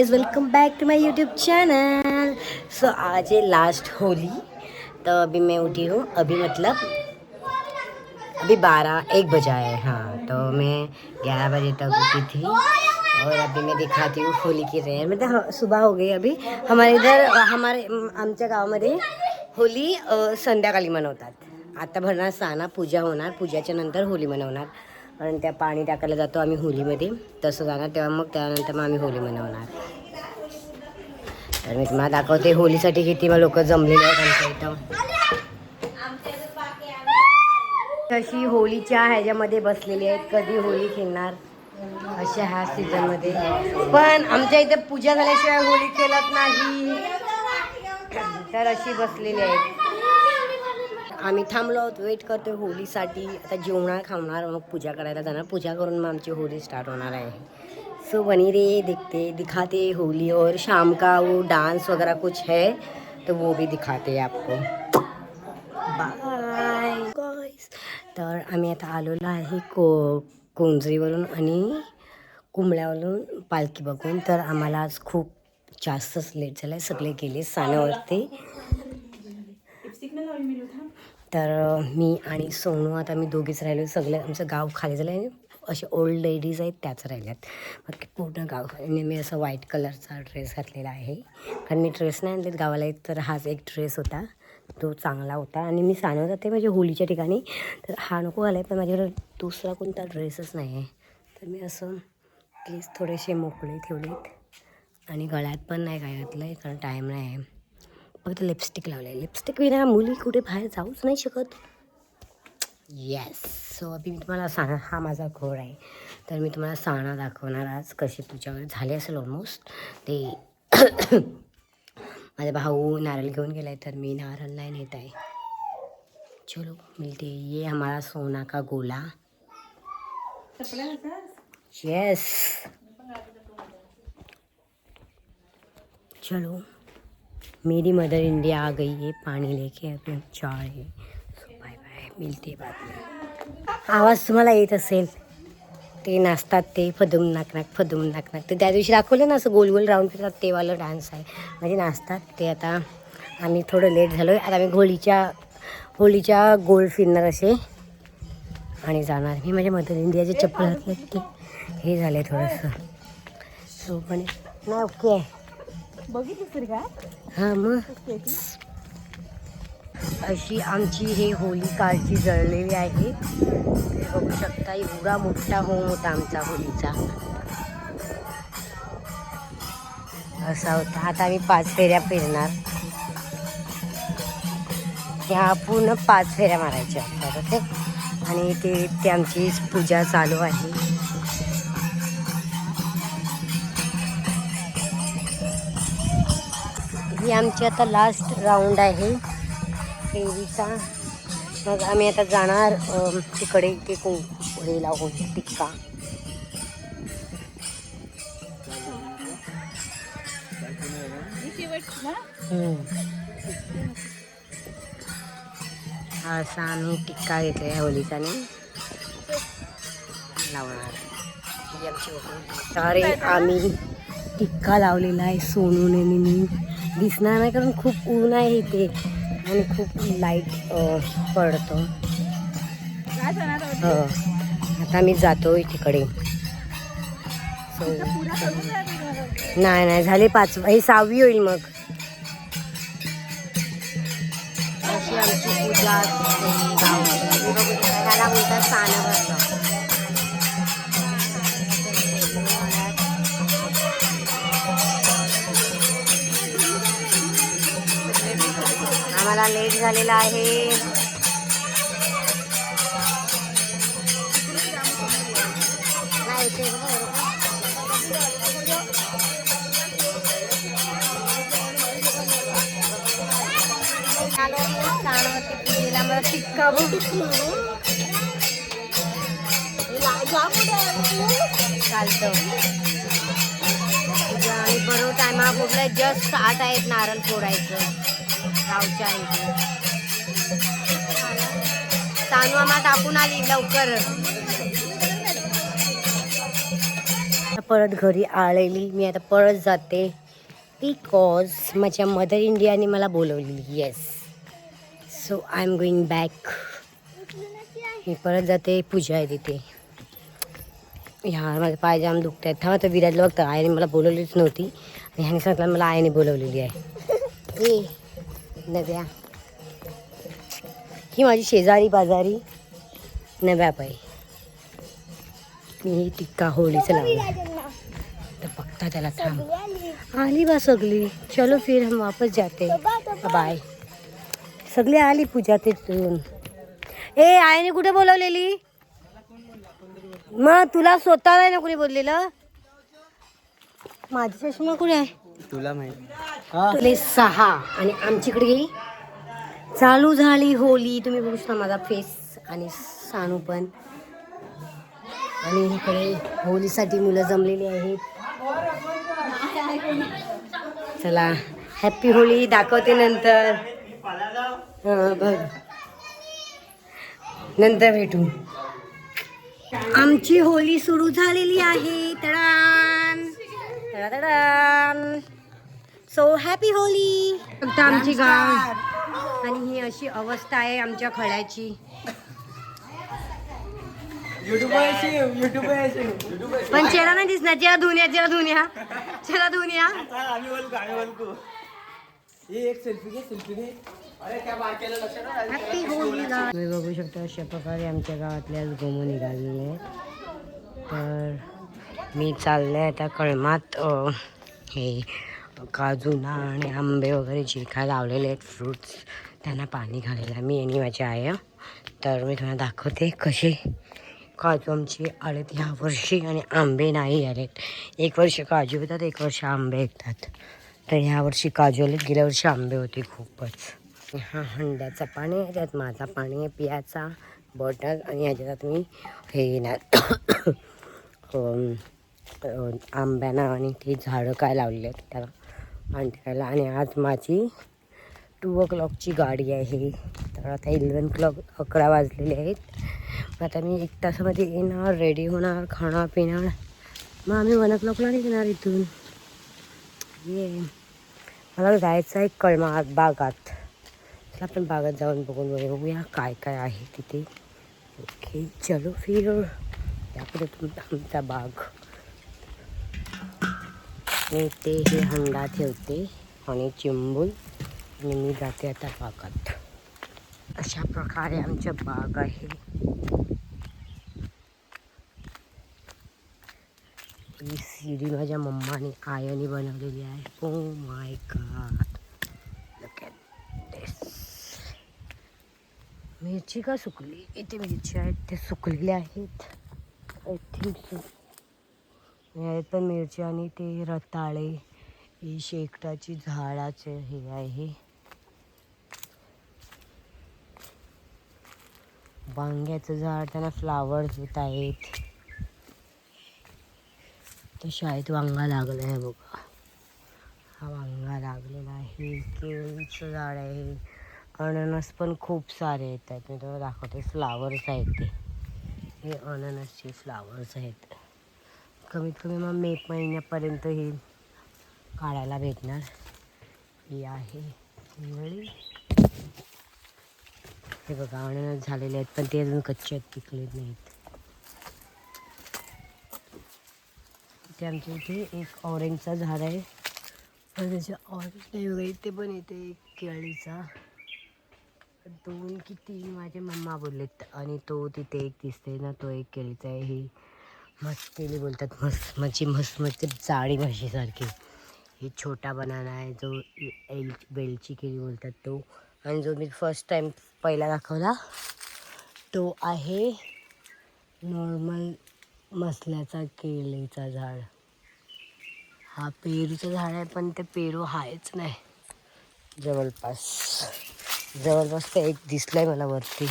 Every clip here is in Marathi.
Welcome back to my YouTube channel. So आज है लास्ट होली। तो अभी मैं उठी हूँ, अभी मतलब अभी 12-1 बजा है। हाँ, तो मैं 11 बजे तक उठी थी और अभी मैं दिखाती हूँ होली की रेर। मतलब सुबह हो गई अभी। हमारे इधर आमच्या गावामध्ये होली संध्याकाळी मनवतात. आता भरणार साना, पूजा होणार, पूजाच्या नंतर होली मनवणार. आणि त्या पाणी टाकायला जातो आम्ही होलीमध्ये, तसं जाणार तेव्हा मग त्यानंतर मग आम्ही होली मनवणार. तर मी तुम्हाला दाखवते होलीसाठी किती मग लोक जमलेले आहेत आमच्या इथं. तशी होलीच्या ह्याच्यामध्ये बसलेली आहेत, कधी होली खेळणार अशा ह्या सीझनमध्ये. पण आमच्या इथे पूजा झाल्याशिवाय होली खेळत नाही, तर अशी बसलेली आहेत. आम्ही थांबलो आहोत, वेट करतोय होलीसाठी. आता जेवणार, खावणार, मग पूजा करायला जाणार. पूजा करून मग आमची होली स्टार्ट होणार आहे. सो बनी रे, दिखाते होली. और शाम का वो डांस वगैरह कुछ है तो वो भी दिखाते आपको. Bye guys. तर आम्ही आता आलेलो आहे कोंजरीवरून आणि कुंबळ्यावरून पालखी बघून. तर आम्हाला आज खूप जास्तच लेट झालं आहे. सगळे गेले साण्यावरती. तर मी आणि सोनू आता मी दोघीच राहिलो. सगळे आमचं गाव खाली झालं आहे. असे ओल्ड लेडीज आहेत त्याच राहिल्यात. मग पूर्ण गाव खाली. मी असं व्हाईट कलरचा ड्रेस घातलेला आहे, कारण मी ड्रेस नाही आणलेत गावाला. एक तर हाच एक ड्रेस होता, तो चांगला होता. आणि मी सांगत जाते म्हणजे होलीच्या ठिकाणी, तर हा नको आला आहे. पण माझ्याकडे दुसरा कोणता ड्रेसच नाही आहे. तर मी असं केस थोडेसे मोकळे ठेवलेत आणि गळ्यात पण नाही काय घातलं आहे, कारण टाईम नाही आहे. फक्त लिपस्टिक लावलं आहे. लिपस्टिक विना मुली कुठे बाहेर जाऊच नाही शकत. येस. सो अभी मी तुम्हाला साना, हा माझा घोड आहे. तर मी तुम्हाला साना दाखवणार आज, कशी पूजा वगैरे झाली असेल ऑलमोस्ट. ते माझा भाऊ नारळ घेऊन गेला आहे, तर मी नारळ नाही नेत आहे. चलो मिलते. ये हमारा सोना का गोला. यस, चलो. मेरी मदर इंडिया आ गई है पानी लेके, अभी हम जा रहे हैं. सो बाय बाय, मिलते बाद में. आवाज तुम्हाला येत असेल, ते नाचतात, ते फदूम नाकनाक फदूम नाकनाक. ते त्या दिवशी दाखवलं ना, असं गोल गोल राऊंड फिरतात, ते वालं डान्स आहे. म्हणजे नाचतात ते. आता आम्ही थोडं लेट झालो आहे. आता आम्ही होळीच्या गोल फिरणार असे आणि जाणार. मी माझ्या मदर इंडियाचे चप्पल घातले, की हे झालं आहे थोडंसं. सो पण नाही, ओके आहे. बघितलं का? हां, मग अशी आमची हे होली कालची जळलेली आहे. ते बघू शकता, एवढा मोठा होम होता आमचा होलीचा, असा होता. आता आम्ही 5 फेऱ्या फिरणार. ह्या पूर्ण 5 फेऱ्या मारायच्या असतात ते. आणि ते आमची पूजा चालू आहे. ही आमची आता लास्ट राऊंड आहे फेरीचा. मग आम्ही आता जाणार तिकडे, ते हे लावून टिक्का. असा आम्ही टिक्का घेतला आहे होलीचाने लावणार. तर आम्ही टिक्का लावलेला आहे सोनूने. मी दिसणार नाही कारण खूप ऊन आहे इथे आणि खूप लाईट पडतो. आता मी जातो तिकडे. नाही झाले 5, हे 6वी होईल मग. अशी आमची पूजा त्याला बोलतात साना भरतं. आम्हाला लेट झालेला आहे. टिक्का चालतं. आणि बरोबर टायमा कुठला जस्ट स्टार्ट आहेत नारळ फोडायचं गावच्या इथे. तांदूळ आम्हाला टाकून आली लवकर. परत घरी आलेली. मी आता परत जाते बिकॉज माझ्या मदर इंडियाने मला बोलवलेली. Yes, so I am going back. मी परत जाते. पूजा आहे तिथे. ह्या माझे पाय जाम दुखत आहेत. थांबा तर विराजला बघता. आईने मला बोलवलीच नव्हती आणि ह्याने सांगितलं मला आईने बोलवलेली आहे. ए नव्या, ही माझी शेजारी बाजारी नव्या बाई. मी टिक्का होळीचं लावलं तर बघता त्याला. थांब, आली बा सगळी. चलो फिर हम वापस जाते. बाय. सगळी आली पूजा तिथून. ए आईने कुठे बोलवलेली? मग तुला स्वतःला ना कुणी बोललेलं? माझी चष्मा कुठे आहे? तुला माहिती. तुले 6 आणि आमच्याकडे गेली चालू झाली होली. तुम्ही बघू शकता माझा फेस आणि सानू पण. आणि इकडे होलीसाठी मुलं जमलेली आहेत. चला हॅपी होली दाखवते नंतर. बघ नंतर भेटू. आमची होली सुरू झालेली आहे. तडान तडान. So happy Holi. फक्त आमची गाव आणि ही अशी अवस्था आहे आमच्या खड्याची. पण चेहरा नाही दिसणार. चेहरा धुन्या, चेहरा धुन्या, चेहरा धुन्या. तुम्ही बघू शकता अशा प्रकारे आमच्या गावातल्या गोमू निघालेले आहेत. तर मी चालले आता कळमात हे काजूना आणि आंबे वगैरे जे काय लावलेले आहेत फ्रूट्स त्यांना पाणी घालायला मी आणि माझी आई. तर मी तुम्हाला दाखवते कसे काजू आमचे आलेत ह्या वर्षी आणि आंबे नाही आलेत. एक वर्ष काजू येतात, एक वर्ष आंबे येतात. तर ह्या वर्षी काजू आलेत, गेल्या वर्षी आंबे होते खूपच. हा हंड्याचं पाणी आहे, त्यात माझा पाणी आहे पियाचा बॉटल. आणि ह्याच्यात मी हे ना आंब्यानं आणि ते झाडं काय लावलेले आहेत त्याला पाणी टाकायला. आणि आज माझी 2 o'clockची गाडी आहे. तर आता 11 वाजलेले आहेत. आता मी 1 तासामध्ये येणार, रेडी होणार, खाणार पिणार. मग आम्ही 1 o'clockला निघणार इथून. ये मला जायचं आहे कळमात बागात. आपण बागात जाऊन बघून बघूया काय काय आहे तिथे. ओके चलो फिर यापुढे आमचा बाग. मी ते हे हंडा ठेवते आणि चिंबूल आणि मी जाते आता बागात. अशा प्रकारे आमच्या बाग आहे. ही सीडी माझ्या मम्माने आयाने बनवलेली आहे. Oh my god, look at this. मिरची का सुकली? इथे मिरची आहेत ते सुकलेल्या आहेत. I think so. आहेत पण मिरची. आणि ते रताळे, ही शेकटाची झाडाचे हे आहे. वांग्याचं झाड, त्यांना फ्लावर्स येत आहेत. तर शाळेत वांगा लागला आहे बघा. हा वांगा लागलेला आहे. केळीचं झाड आहे. अननस पण खूप सारे येत आहेत. मी तुम्हाला दाखवते. फ्लावर्स आहेत ते. हे अननसचे फ्लावर्स आहेत. कमीत कमी मग मे महिन्यापर्यंत हे काढायला भेटणार. ही आहे हिरवळी. हे बघा अननस झालेले आहेत पण ते अजून कच्चे आहेत, पिकले नाहीत. इथे आमच्या इथे एक ऑरेंजचा झाड आहे. पण त्याचे ऑरेंज नाही वगैरे. इथे पण येते एक केळीचा. 2 की 3 माझे मम्मा बोललेत. आणि तो तिथे एक दिसते ना, तो एक केळीचा आहे. ही मस्त केळी बोलतात. मस्त जाडी म्हशीसारखी. ही छोटा बनाना आहे जो वेलची केळी बोलतात तो. आणि जो मी फर्स्ट टाईम पहिला दाखवला तो आहे नॉर्मल मसल्याचा केळीचा झाड. हा पेरूचं झाड आहे पण ते पेरू आहेच नाही जवळपास तर एक दिसलाय मला वरती.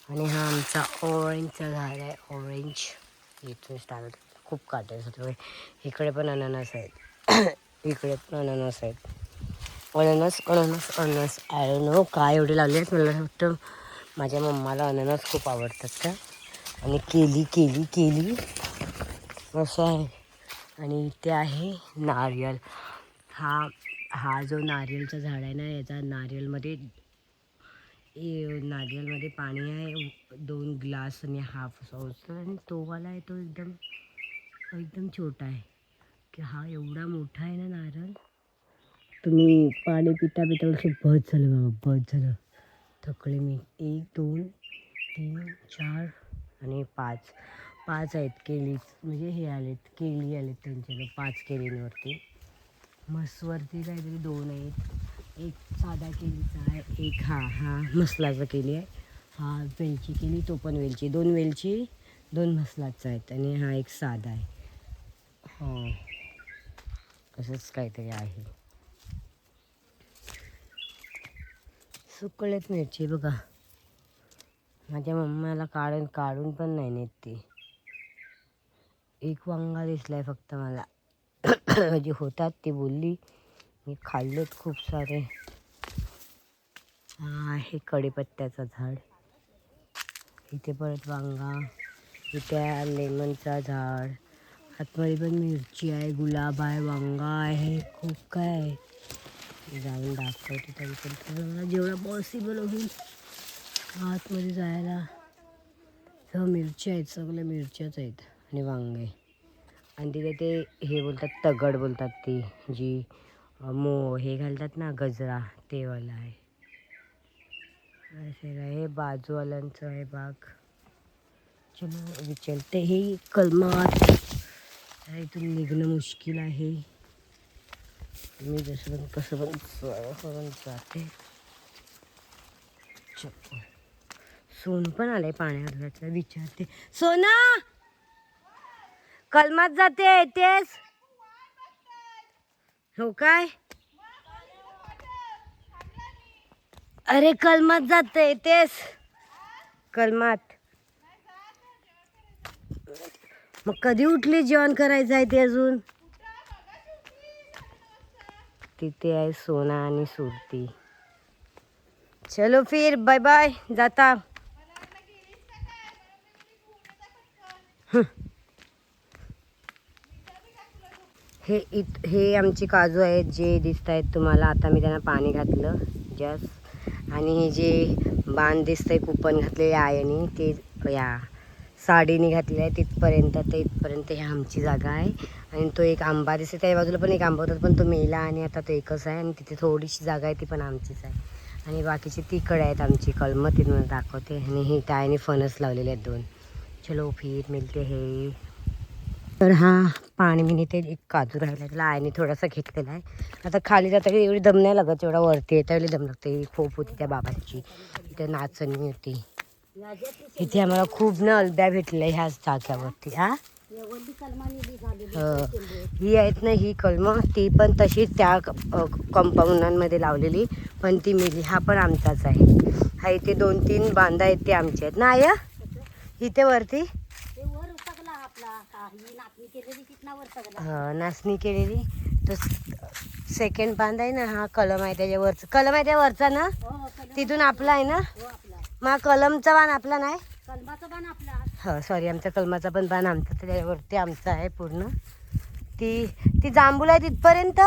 आणि हा आमचा ऑरेंजचा झाड आहे. ऑरेंज इथून स्टार्ट. खूप काटे सगळे. इकडे पण अननस आहेत. इकडे पण अननस आहेत. अननस आय डोंट नो काय एवढे लावले आहेत. मला वाटतं माझ्या मम्माला अननस खूप आवडतात का. आणि केली असं आहे. आणि इथे आहे नारियल. हा जो नारियलचा झाड आहे ना, याचा नारियलमध्ये पाणी आहे 2 ग्लास आणि हाफ सॉस. आणि तो वाला आहे तो एकदम एकदम छोटा आहे की हा एवढा मोठा आहे ना नारळ. तुम्ही पाणी पिता पिता बस झालं बाबा, बस झालं. थकले मी. 1 2 3 4 आणि 5 आहेत केळी. म्हणजे हे आलेत केळी आलेत त्यांच्याकडे 5 केळींवरती. मसवरती काहीतरी 2 आहेत. एक साधा केळीचा आहे, एक हा मसलाचा केळी आहे. हा वेलची केळी, तो पण वेलची. 2 वेलची 2 मसलाचा आहेत आणि हा एक साधा आहे. हो असंच काहीतरी आहे. सुकळेत मिरची बघा. माझ्या मम्माला काढून पण नाही नेत ती. एक वांगा दिसलाय फक्त मला. म्हणजे होतात ती बोलली. मी खाल्लेत खूप सारे. हा आहे कढीपत्त्याचं झाड. इथे परत वांगा. इथे लेमनचा झाड. आतमध्ये पण मिरची आहे, गुलाब आहे, वांगा आहे, खूप काय आहे. जाऊन दाखवते तरी पण मला जेवढा पॉसिबल होईल आतमध्ये जायला. तर मिरच्या आहेत, सगळ्या मिरच्याच आहेत आणि वांगे. आणि तिथे ते हे बोलतात तगड बोलतात ती जी हे घालतात ना गजरा, ते वाला आहे. असे हे बाजूवाल्यांचं आहे बाग. चलो विचारते. हे कलमात इथून निघणं मुश्किल आहे. मी कसं पण जाते. सोन पण आलंय पाण्यात. विचारते, सोना कलमात जाते येतेस? हो काय? अरे कलमात जाते येतेस? कलमात. मग कधी उठली? जेवण करायचं आहे ते अजून. तिथे आहे सोना आणि सुरती. चलो फिर बाय बाय. जाता. हे आमची काजू आहेत जे दिसत आहेत तुम्हाला. आता मी त्यांना पाणी घातलं जस्ट. आणि हे जे बांध दिसतंय कुपन घातलेले आहे आणि ते या साडीने घातले आहे तिथपर्यंत. ते इथपर्यंत ही आमची जागा आहे. आणि तो एक आंबा दिसते त्या बाजूला पण एक आंबा होता पण तो मेला आणि आता तो एकच आहे. आणि तिथे थोडीशी जागा आहे ती पण आमचीच आहे. आणि बाकीची तिकडे आहेत आमची कलमं, ती मला दाखवते. आणि ही टायनी फणस लावलेले आहेत 2. चलो फिर मिळते हे. तर हा पाणी मी ते एक काजू राहिला त्याला आईने थोडासा घेतलेला आहे. आता खाली जाता एवढी दम नाही लागत, एवढा वरती येता एवढी दम लागते. खोप होती त्या बाबांची, इथे नाचणी होती. इथे आम्हाला खूप ना अलब्या भेटल्या ह्याच जाग्यावरती. ही आहेत ना ही कलमं, ती पण तशीच त्या कंपाऊंडांमध्ये लावलेली पण ती मिली. हा पण आमचाच आहे. हा इथे 2-3 बांधा आहेत ते आमचे आहेत ना आया. इथे वरती नाचणी केलेली तो सेकंड बांध आहे ना. हा कलम आहे त्याच्यावरचा. कलम आहे त्यावरचा ना, तिथून आपला आहे ना. मग कलमचा बाण आपला नाही. हो सॉरी, आमचा कलमाचा पण बाण आमचा. त्याच्यावरती आमचा आहे पूर्ण. ती जांभूल आहे तिथपर्यंत.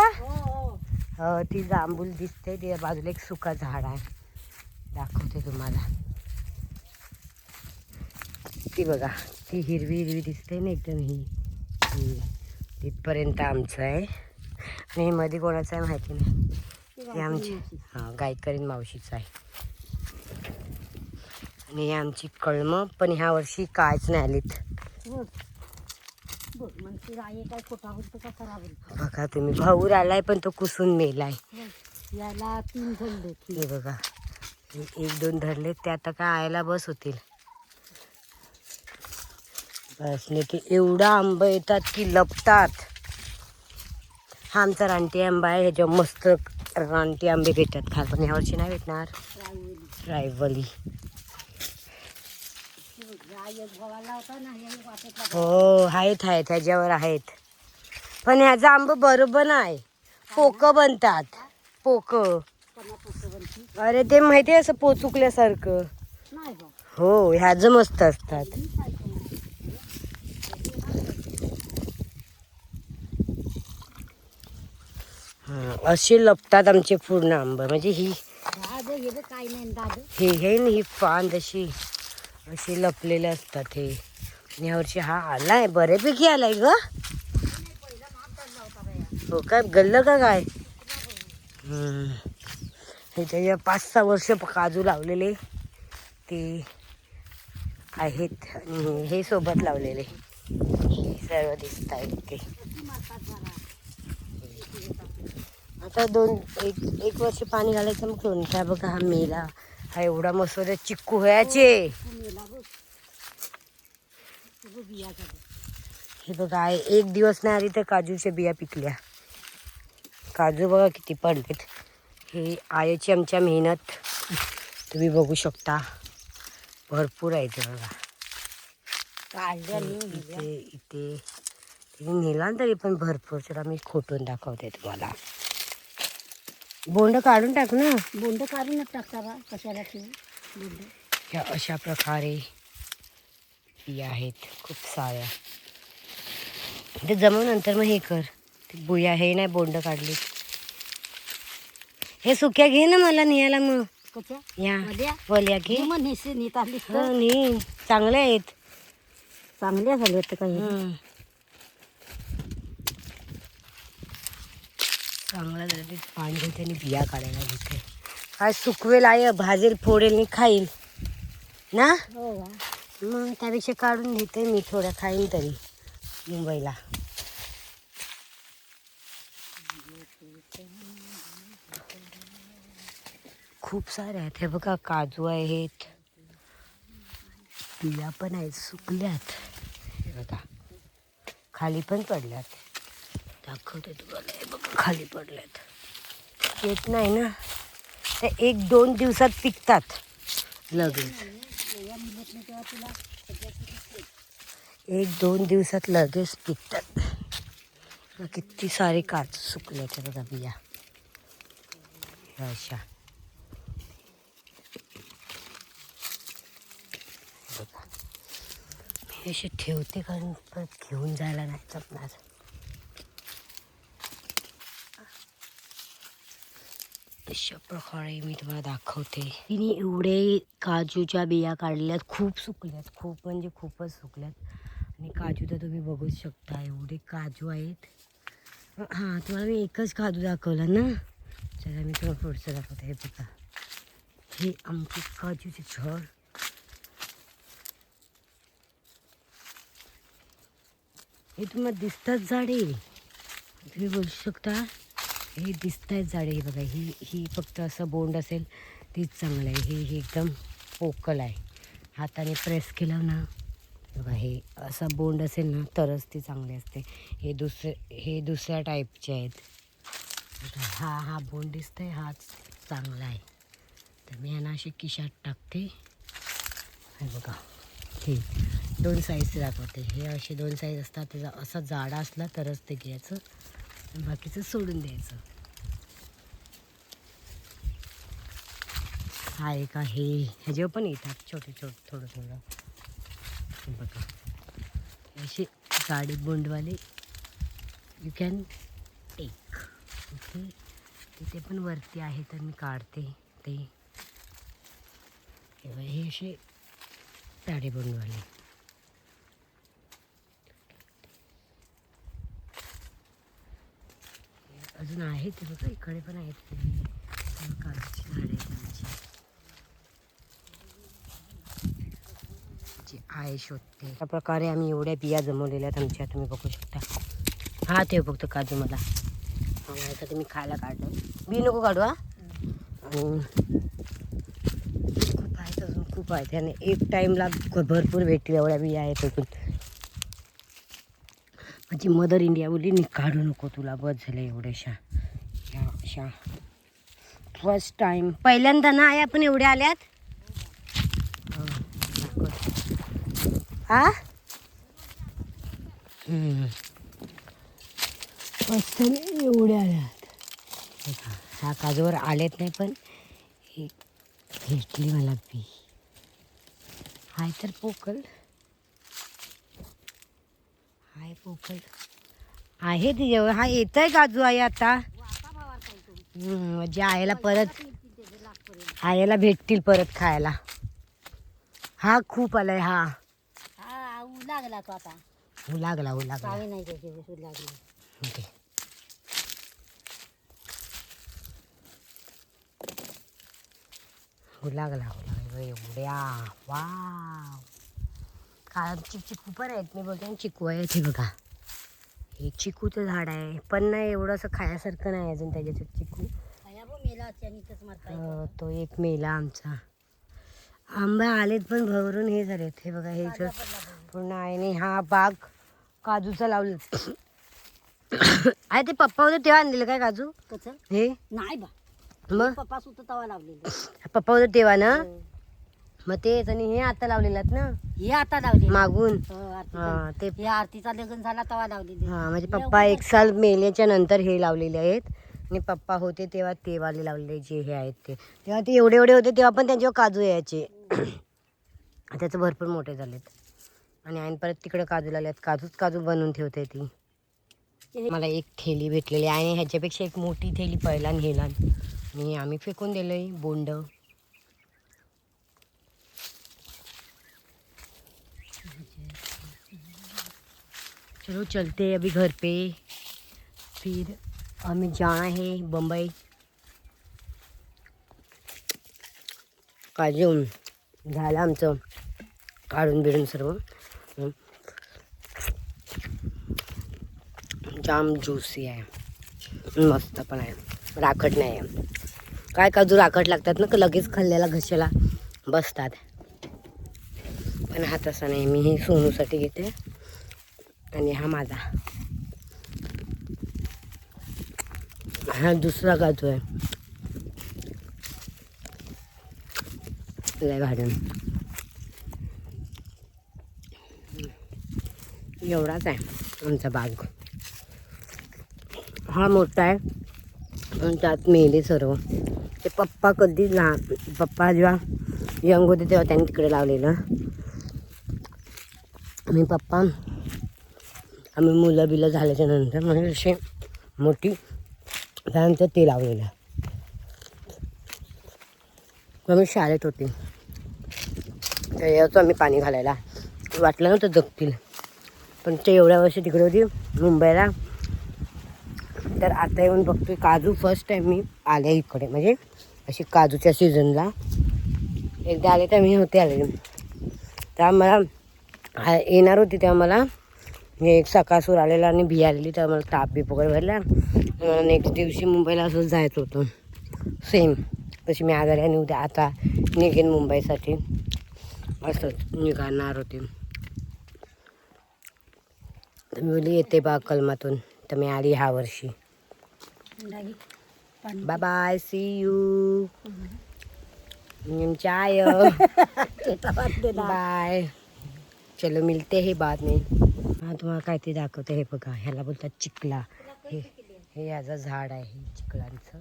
हो ती जांभूल दिसते. त्या बाजूला एक सुका झाड आहे, दाखवते तुम्हाला. ती बघा, ती हिरवी हिरवी दिसते ना एकदम. ही तिथपर्यंत आमचं आहे. आणि मध्ये कोणाचं आहे माहिती नाही. हे आमची गायकरीण मावशीचं आहे. आणि ही आमची कळमं पण ह्या वर्षी कायच नाही आलीत. बघा तुम्ही, भाऊर आलाय पण तो कुसून मेलाय. याला 3 धरले. हे बघा 1-2 धरले ते आता काय आयला बस होतील. बस नाही की एवढा आंबा येतात की लपतात. हा आमचा रानटी आंबा आहे. ह्याच्यावर मस्त रानटी आंबे भेटतात खाल. पण यावर्षी नाही भेटणार. रायवली हो आहेत ह्याच्यावर आहेत. पण ह्याचं आंब बरोबर नाही. पोक बनतात पोक. अरे ते माहिती आहे असं पोचुकल्यासारखं. हो ह्याचं मस्त असतात. असे लपतात आमचे पूर्ण आंबे. म्हणजे ही दाद हे बघ काय नाही दाद. हे ना ही फांद अशी अशी लपलेले असतात हे. आणि यावर्षी हा आलाय, बऱ्यापैकी आलाय ग. हो काय, गल्लं का काय? हे त्याच्या 5-6 वर्ष काजू लावलेले ते आहेत आणि हे सोबत लावलेले हे सर्व दिसत आहेत ते. आता एक वर्ष पाणी घालायचं मग सोडून काय. बघा हा मेला, हा एवढा मसोऱ्या चिक्कू व्हायचे. हे बघा एक दिवस नाही आली तर काजूच्या बिया पिकल्या. काजू बघा किती पडलेत. हे आईची आमच्या मेहनत तुम्ही बघू शकता, भरपूर आहे ते बघा. इथे इथे तिने नेला तरी पण भरपूर. चला मी खोटून दाखवते तुम्हाला. बोंड काढून टाक ना. बोंड काढूनच टाकता बा, कशाला ठेवू बोंड. ह्या अशा प्रकारे बिया आहेत खूप साऱ्या. ते जमवून मग हे कर, ते बुया हे नाही बोंड काढली. हे सुक्या घे ना, मला न्यायला मग. कशा या वल्या? वल्या घे. मग नेसे नेत आलीस हो तर नी, चांगल्या आहेत. चांगल्या झाल्या तर काही. चांगला झालं ते पाणी घेते आणि बिया काढायला घेते. काय सुकवेल आहे, भाजेल, फोडेल आणि खाईल ना. हो का? मग त्यापेक्षा काढून घेते मी, थोड्या खाईन तरी मुंबईला. खूप सारे आहेत. हे बघा काजू आहेत, बिया पण आहेत, सुकल्यात. हे बघा खाली पण पडल्यात. दाखवते तुम्हाला. हे बघा खाली पडल्यात. येत नाही ना, ते 1-2 दिवसात पिकतात लगेच. 1-2 दिवसात लगेच पिकतात. किती सारे काजू सुकल्याचे बघा बिया अशा. बघा मी असे ठेवते कारण परत घेऊन जायला नाही जमणार. अशा प्रकारे मी तुम्हाला दाखवते. तिने एवढे काजूच्या बिया काढल्यात, खूप सुकल्यात, खूप म्हणजे खूपच सुकल्यात. आणि काजू तर तुम्ही बघूच शकता, एवढे काजू आहेत. हां तुम्हाला मी एकच काजू दाखवला ना. चला मी तुम्हाला पुढचं दाखवते. हे बघा हे आमचे काजूचे झाड. हे तुम्हाला दिसतात झाडे, तुम्ही बघू शकता. हे दिसत आहेत झाडे. हे बघा ही फक्त असं बोंड असेल तीच चांगलं आहे. हे एकदम पोकल आहे, हाताने प्रेस केलं ना. बघा हे असं बोंड असेल ना तरच ती चांगली असते. हे दुसऱ्या टाईपचे आहेत. हा बोंड दिसतंय, हाच चांगला आहे. तर मी यांना अशी खिशात टाकते. हे बघा हे 2 साईजचे दाखवते. हे असे 2 साईज असतात. त्याचा असा जाडा असला तरच ते घ्यायचं, बाकीचं सोडून द्यायचं. हा एक आहे, ह्याच्यावर पण येतात छोटे थोडं. हे बघा असे गाडी बोंडवाले यू कॅन टेक. ओके तिथे पण वरती आहे तर मी काढते ते. हे असे गाडी बोंडवाले. अजून आहेत ते बघा, इकडे पण आहेत ते काजूची झाडे आहेत आमची. आहे शोधते. अशा प्रकारे आम्ही एवढ्या बिया जमवलेल्या आहेत आमच्या, तुम्ही बघू शकता. हा ते बघतो काजू मला माझ्यासाठी मी खायला काढलं. बी नको काढू. हा खूप आहेत, अजून खूप आहेत. त्याने एक टाईमला भरपूर भेटतील एवढ्या बिया आहेत अजून. माझी मदर इंडिया बोलली नी काढू नको, तुला बस झालं एवढ्याशा. ह्या अशा फर्स्ट टाईम पहिल्यांदा ना आहे आपण एवढ्या आल्यात. हा फर्स्ट टाईम एवढ्या आल्यात. ह्या काजूवर आलेत नाही पण ही भेटली मला बी. हाय तर पोकल, हाय पोकल आहे तिच्यावर. हा येत आहे काजू आहे आता. म्हणजे आईला परत आईला भेटतील परत खायला. हा खूप आलाय हा. हा लागला तो आता. लागला चावी नाही त्याची लागली. ओके. लागला एवढ्या. वाव. काळा चिकू पण आहेत. मी बोलते चिकू आहे ते बघा. हे चिकूचं झाड आहे पण नाही एवढं असं खाण्यासारखं नाही अजून त्याच्यात चिकू. तो एक मेला आमचा. आंबा आलेत पण भरून हे झालेत. हे बघा हे पूर्ण आहे. आणि हा बाग काजूचा लावले. आहे ते पप्पा होते तेव्हा आणलेलं काय काजू कसं हे नाही बा. मग पप्पा सुद्धा तवा लावलेलं. पप्पा होते तेव्हा ना. मग तेच आणि हे आता लावलेलं आहेत ना. हे आता लावले मागून हा ते हे आरतीचा लग्न झाला तवा लावलेली. हा म्हणजे पप्पा 1 साल मेल्याच्या नंतर हे लावलेले आहेत. आणि पप्पा होते तेव्हा ते वाले लावलेले जे हे आहेत ते. तेव्हा ते एवढे एवढे होते तेव्हा पण त्यांच्यावर काजू यायचे. त्याचं भरपूर मोठे झालेत. आणि आईन परत तिकडे काजू लावले आहेत. काजू बनवून ठेवते ती. मला एक थैली भेटलेली आहे आणि ह्याच्यापेक्षा एक मोठी थैली पहिला नेला आणि आम्ही फेकून दिलंय बोंड. चलो चलते अभी घर पे, फिर हमें जाना है बम्बई. काजू झालं आमचं काढून बिडून सर्व. जाम ज्यूसी आहे. मस्त पण आहे. राखट नाही आहे. काय काजू राखट लागतात ना लगेच खाल्ल्याला घशाला बसतात. पण हा तसा नाही. मी हे सोनूसाठी घेते आणि हा माझा. हा दुसरा काजू आहे. लय भारी. एवढाच आहे आमचा बाग. हा मोठा आहे आणि त्यात मेले सर्व. ते पप्पा कधी पप्पा जेव्हा यंग होते तेव्हा त्यांनी तिकडे लावलेलं. आणि पप्पा आम्ही मुलं बिलं झाल्याच्या नंतर म्हणजे असे मोठी त्यानंतर ते लावलेलं. आम्ही शाळेत होते तर यायचो आम्ही पाणी घालायला. वाटलं नव्हतं जगतील पण ते एवढ्या वर्ष तिकडे होती मुंबईला. तर आता येऊन बघतोय काजू. फर्स्ट टाईम मी आले इकडे म्हणजे अशी काजूच्या सीझनला. एकदा आले तर मी होते आले. तेव्हा मला येणार होती तेव्हा मला हे एक सकासूर आलेला आणि बी आलेली तेव्हा मला ताप बीप वगैरे भरला. मला नेक्स्ट दिवशी मुंबईला असंच जायचं होतं सेम. तशी मी आजारी आणि उद्या आता निघेन मुंबईसाठी असंच निघणार होते. तर मी बोलली येते बा कलमातून. तर मी आली ह्या वर्षी. Bye bye see you. चाय बाय. चलो मिलते हे बाद में. हा तुम्हाला काय ते दाखवते. हे बघा ह्याला बोलतात चिखला. हे याचं झाड आहे चिखलांचं.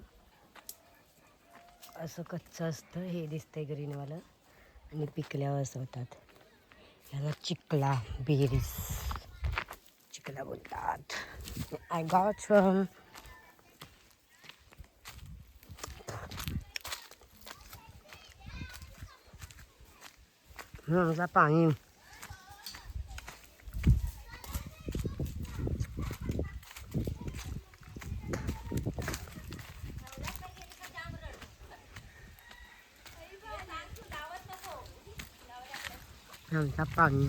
असं कच्चं असतं. हे दिसतंय ग्रीनवालं आणि पिकल्यावर असं होतात. ह्याला चिखला बेरीज चिखला बोलतात. आय गॉट फ्रॉम माझा पाणी. आमचा पाणी.